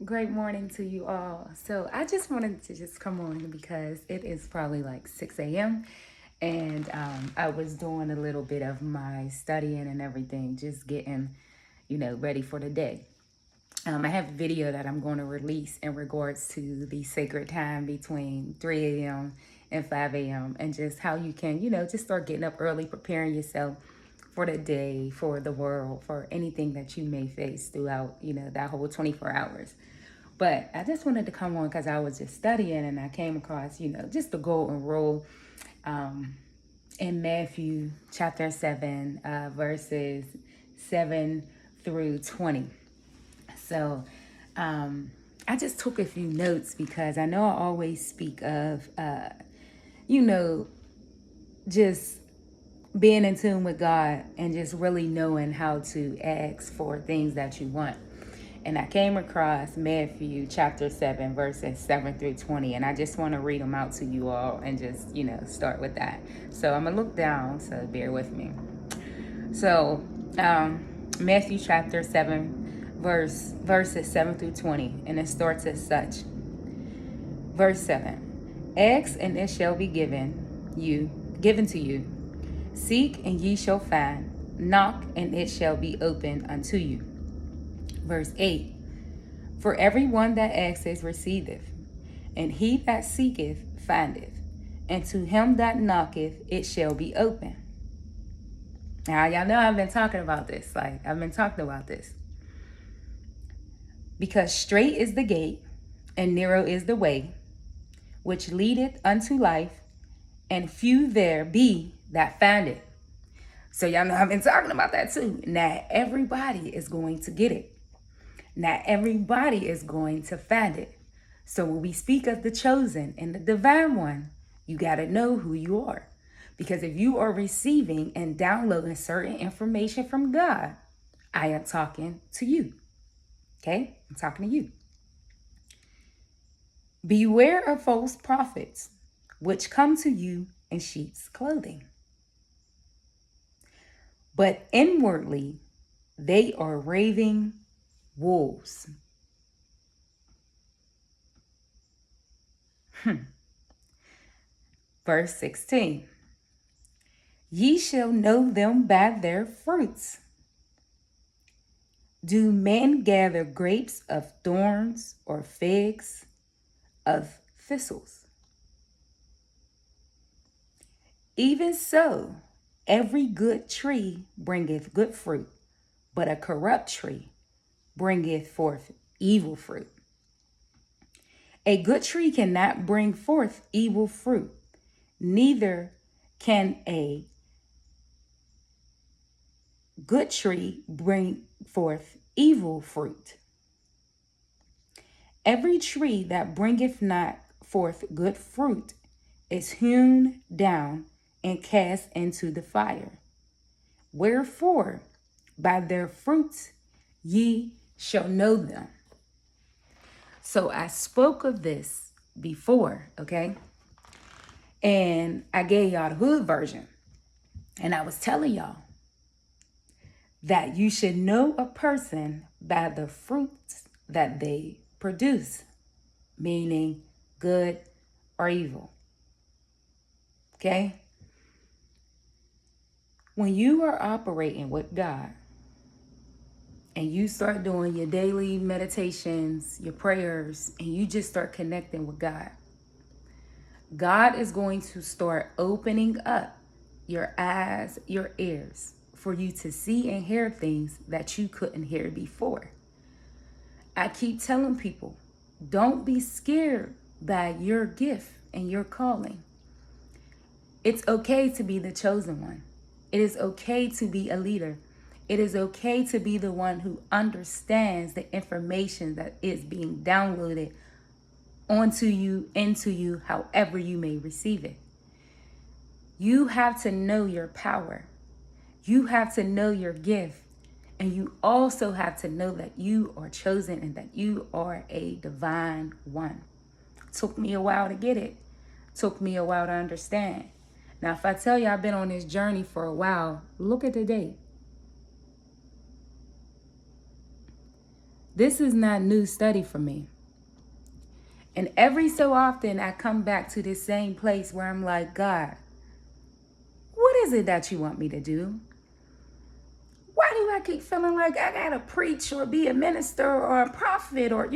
Great morning to you all. So I just wanted to just come on because it is probably like 6 a.m. And I was doing a little bit of my studying and everything, just getting, ready for the day. I have a video that I'm going to release in regards to the sacred time between 3 a.m. and 5 a.m. and just how you can, just start getting up early, preparing yourself for the day, for the world, for anything that you may face throughout, that whole 24 hours. But I just wanted to come on because I was just studying and I came across, just the golden rule in Matthew chapter 7, verses 7 through 20. So I just took a few notes because I know I always speak of, you know, just being in tune with God and just really knowing how to ask for things that you want. And I came across Matthew chapter 7, verses 7 through 20. And I just want to read them out to you all and just, start with that. So I'm going to look down, so bear with me. So, Matthew chapter 7, verses 7 through 20. And it starts as such. Verse 7. Ask and it shall be given to you. Seek and ye shall find. Knock and it shall be opened unto you. Verse 8. For everyone that asketh receiveth, and he that seeketh findeth, and to him that knocketh it shall be open. Now, y'all know I've been talking about this. Because straight is the gate, and narrow is the way, which leadeth unto life, and few there be that find it. So y'all know I've been talking about that too. Not everybody is going to get it. Not everybody is going to find it. So when we speak of the chosen and the divine one, you got to know who you are. Because if you are receiving and downloading certain information from God, I am talking to you. Okay? I'm talking to you. Beware of false prophets, which come to you in sheep's clothing. But inwardly, they are raving wolves. Verse 16. Ye shall know them by their fruits. Do men gather grapes of thorns or figs of thistles? Even so, every good tree bringeth good fruit, but a corrupt tree bringeth forth evil fruit. A good tree cannot bring forth evil fruit, neither can a good tree bring forth evil fruit. Every tree that bringeth not forth good fruit is hewn down and cast into the fire. Wherefore, by their fruits ye shall know them. So I spoke of this before, okay? And I gave y'all the hood version. And I was telling y'all that you should know a person by the fruits that they produce, meaning good or evil. Okay? When you are operating with God and you start doing your daily meditations, your prayers, and you just start connecting with God, God is going to start opening up your eyes, your ears, for you to see and hear things that you couldn't hear before. I keep telling people, don't be scared by your gift and your calling. It's okay to be the chosen one. It is okay to be a leader. It is okay to be the one who understands the information that is being downloaded onto you, into you, however you may receive it. You have to know your power. You have to know your gift. And you also have to know that you are chosen and that you are a divine one. Took me a while to get it. Took me a while to understand. Now, if I tell you I've been on this journey for a while, look at the date. This is not new study for me. And every so often I come back to this same place where I'm like, God, what is it that you want me to do? Why do I keep feeling like I gotta preach or be a minister or a prophet or,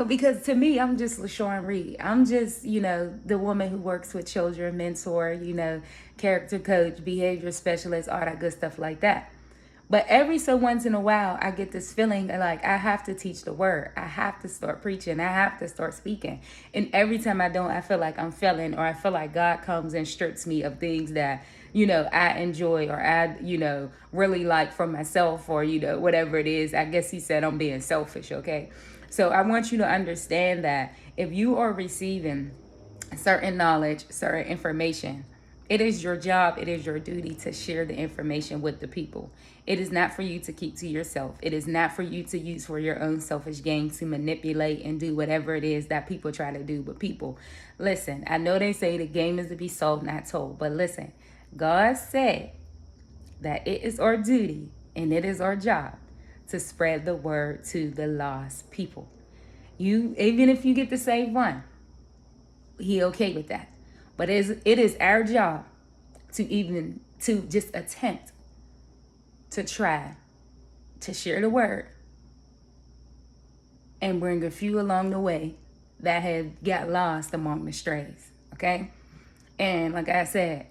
because to me, I'm just LaShawn Reed. I'm just, the woman who works with children, mentor, character coach, behavior specialist, all that good stuff like that. But every so once in a while, I get this feeling like I have to teach the word. I have to start preaching. I have to start speaking. And every time I don't, I feel like I'm failing, or I feel like God comes and strips me of things that, I enjoy, or I, really like for myself, or, whatever it is. I guess he said I'm being selfish, okay? So I want you to understand that if you are receiving certain knowledge, certain information, it is your job, it is your duty to share the information with the people. It is not for you to keep to yourself. It is not for you to use for your own selfish gain, to manipulate and do whatever it is that people try to do. But people, listen, I know they say the game is to be sold, not told. But listen, God said that it is our duty and it is our job to spread the word to the lost people. Even if you get to save one, he okay with that. But it is our job to just attempt to try to share the word and bring a few along the way that had got lost among the strays. Okay? And like I said,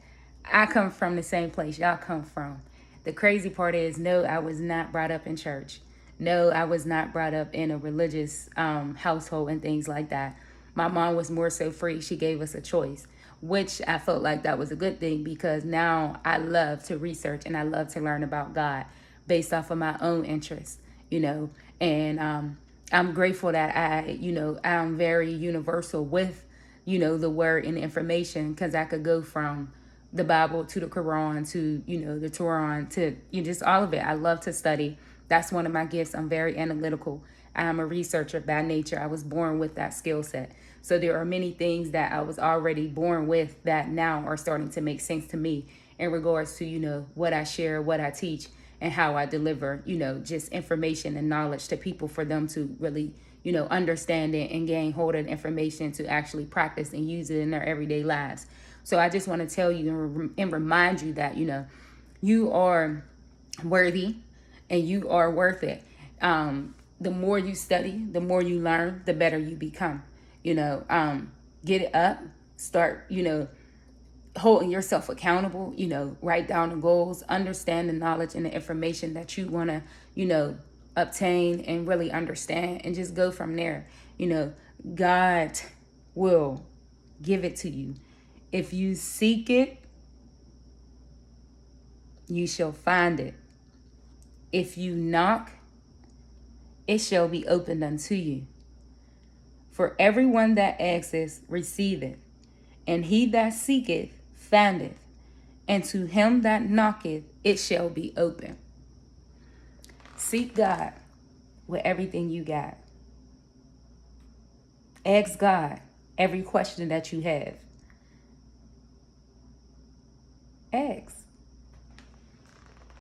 I come from the same place y'all come from. The crazy part is, no, I was not brought up in church. No, I was not brought up in a religious household and things like that. My mom was more so free. She gave us a choice, which I felt like that was a good thing, because now I love to research and I love to learn about God based off of my own interests, and I'm grateful that I'm very universal with, the word and the information, because I could go from the Bible to the Quran to, the Quran to, just all of it. I love to study. That's one of my gifts. I'm very analytical. I'm a researcher by nature. I was born with that skill set. So there are many things that I was already born with that now are starting to make sense to me in regards to, what I share, what I teach, and how I deliver, just information and knowledge to people for them to really, understand it and gain hold of the information to actually practice and use it in their everyday lives. So I just want to tell you and remind you that, you are worthy and you are worth it. The more you study, the more you learn, the better you become. Get it up, start, holding yourself accountable, write down the goals, understand the knowledge and the information that you want to, obtain and really understand, and just go from there. God will give it to you. If you seek it, you shall find it. If you knock, it shall be opened unto you. For everyone that asketh, receiveth, and he that seeketh, findeth, and to him that knocketh, it shall be open. Seek God with everything you got. Ask God every question that you have. Ask.